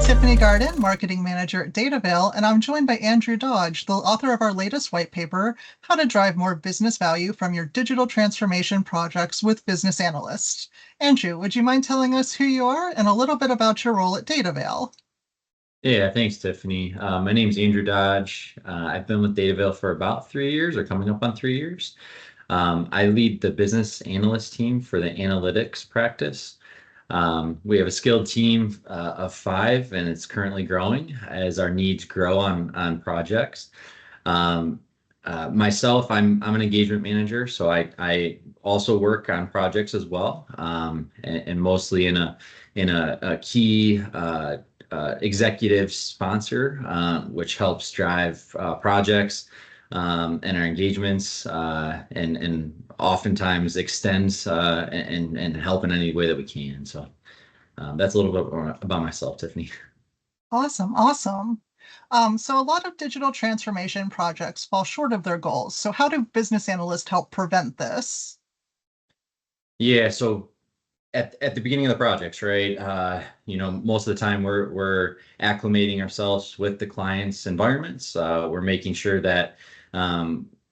Tiffany Garden, Marketing Manager at Datavail, and I'm joined by Andrew Dodge, the author of our latest white paper, How to Drive More Business Value from Your Digital Transformation Projects with Business Analysts. Andrew, would you mind telling us who you are and a little bit about your role at Datavail? Yeah, thanks, Tiffany. My name's Andrew Dodge. I've been with Datavail for about 3 years or coming up on 3 years. I lead the business analyst team for the analytics practice. We have a skilled team of 5, and it's currently growing as our needs grow on projects. Myself, I'm an engagement manager, so I also work on projects as well, and mostly in a key executive sponsor, which helps drive projects and our engagements, and oftentimes extends and help in any way that we can. So that's a little bit more about myself, Tiffany. Awesome, awesome. So a lot of digital transformation projects fall short of their goals. So how do business analysts help prevent this? Yeah, so at the beginning of the projects, right? Most of the time we're acclimating ourselves with the client's environments. We're making sure that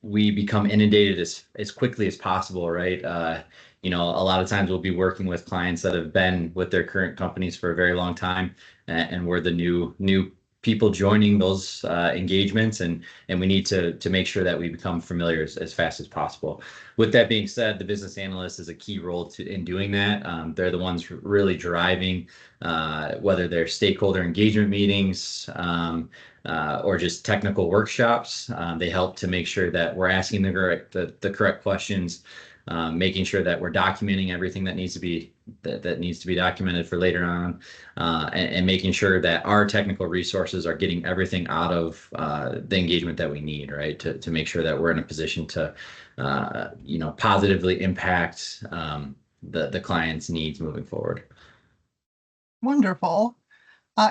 we become inundated as quickly as possible, right? A lot of times we'll be working with clients that have been with their current companies for a very long time, and we're the new people joining those engagements, and we need to make sure that we become familiar as fast as possible. With that being said, the business analyst is a key role in doing that. They're the ones really driving, whether they're stakeholder engagement meetings or just technical workshops. They help to make sure that we're asking the correct questions, making sure that we're documenting everything that needs to be documented for later on, and making sure that our technical resources are getting everything out of the engagement that we need, right? To make sure that we're in a position to positively impact the client's needs moving forward. Wonderful.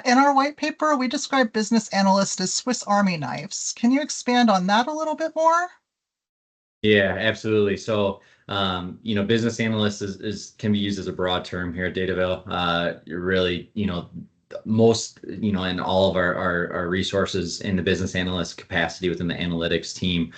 In our white paper, we describe business analysts as Swiss Army knives. Can you expand on that a little bit more? Yeah, absolutely. So, business analyst can be used as a broad term here at Datavail. Really, most, in all of our resources in the business analyst capacity within the analytics team,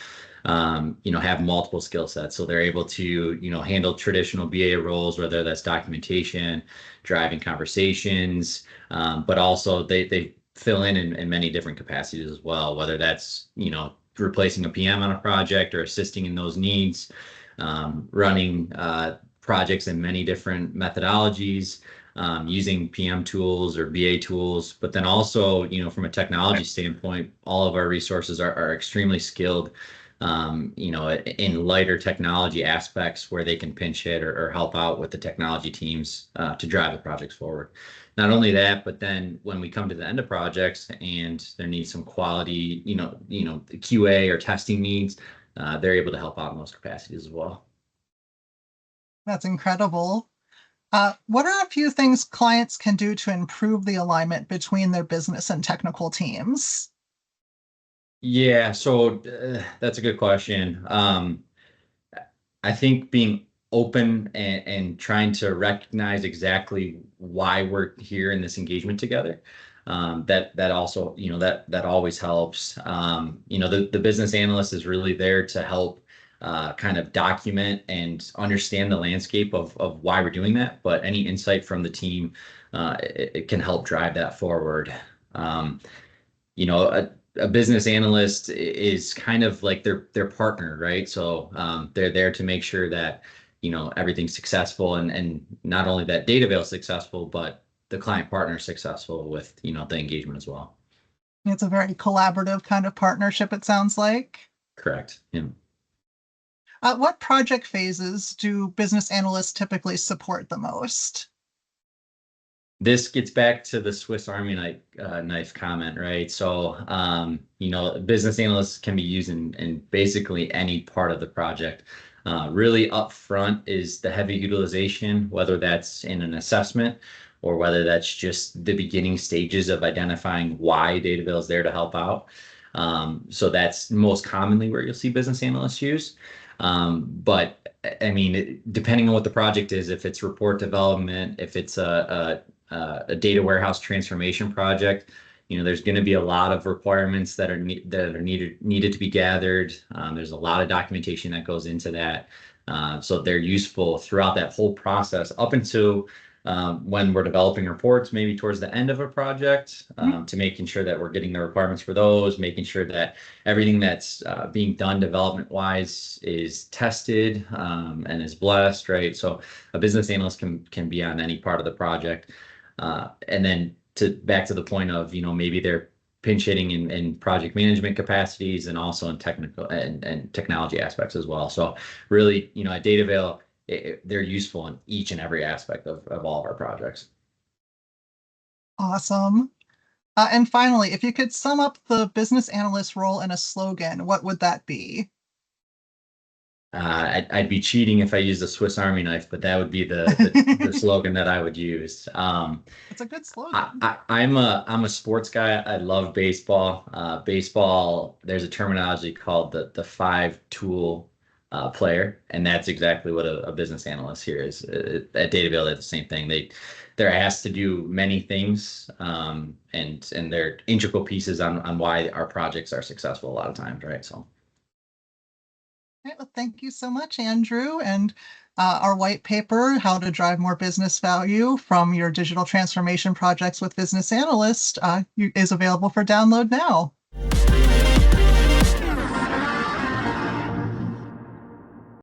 have multiple skill sets. So they're able to, handle traditional BA roles, whether that's documentation, driving conversations, but also they fill in many different capacities as well, whether that's, replacing a PM on a project or assisting in those needs, running projects in many different methodologies, using PM tools or BA tools. But then also, from a technology standpoint, all of our resources are extremely skilled, in lighter technology aspects where they can pinch hit or help out with the technology teams to drive the projects forward. Not only that, but then when we come to the end of projects and there needs some quality, the QA or testing needs, they're able to help out in those capacities as well. That's incredible. What are a few things clients can do to improve the alignment between their business and technical teams? Yeah, so that's a good question. I think being open and trying to recognize exactly why we're here in this engagement together, that also, that always helps. The business analyst is really there to help kind of document and understand the landscape of why we're doing that. But any insight from the team, it can help drive that forward. A business analyst is kind of like their partner, right? So they're there to make sure that everything's successful, and not only that Datavail is successful, but the client partner is successful with the engagement as well. It's a very collaborative kind of partnership, it sounds like. Correct. Yeah. What project phases do business analysts typically support the most? This gets back to the Swiss Army knife comment, right? So, business analysts can be used in basically any part of the project. Really upfront is the heavy utilization, whether that's in an assessment or whether that's just the beginning stages of identifying why Datavail is there to help out. So that's most commonly where you'll see business analysts use. But I mean, depending on what the project is, if it's report development, if it's a a data warehouse transformation project, there's going to be a lot of requirements that are needed to be gathered. There's a lot of documentation that goes into that. So they're useful throughout that whole process up until when we're developing reports, maybe towards the end of a project, to making sure that we're getting the requirements for those, making sure that everything that's being done development-wise is tested and is blessed, right? So a business analyst can be on any part of the project. And then back to the point of, maybe they're pinch hitting in project management capacities and also in technical and technology aspects as well. So really, at Datavail, they're useful in each and every aspect of all of our projects. Awesome. And finally, if you could sum up the business analyst role in a slogan, what would that be? I'd be cheating if I used a Swiss Army knife, but that would be the slogan that I would use. It's a good slogan. I'm a sports guy. I love baseball. Baseball, there's a terminology called the five tool player, and that's exactly what a business analyst here is. At Datavail, they're the same thing. They're asked to do many things, and they're integral pieces on why our projects are successful a lot of times, right? So. Right, well, thank you so much, Andrew. And our white paper, How to Drive More Business Value from Your Digital Transformation Projects with Business Analysts, is available for download now.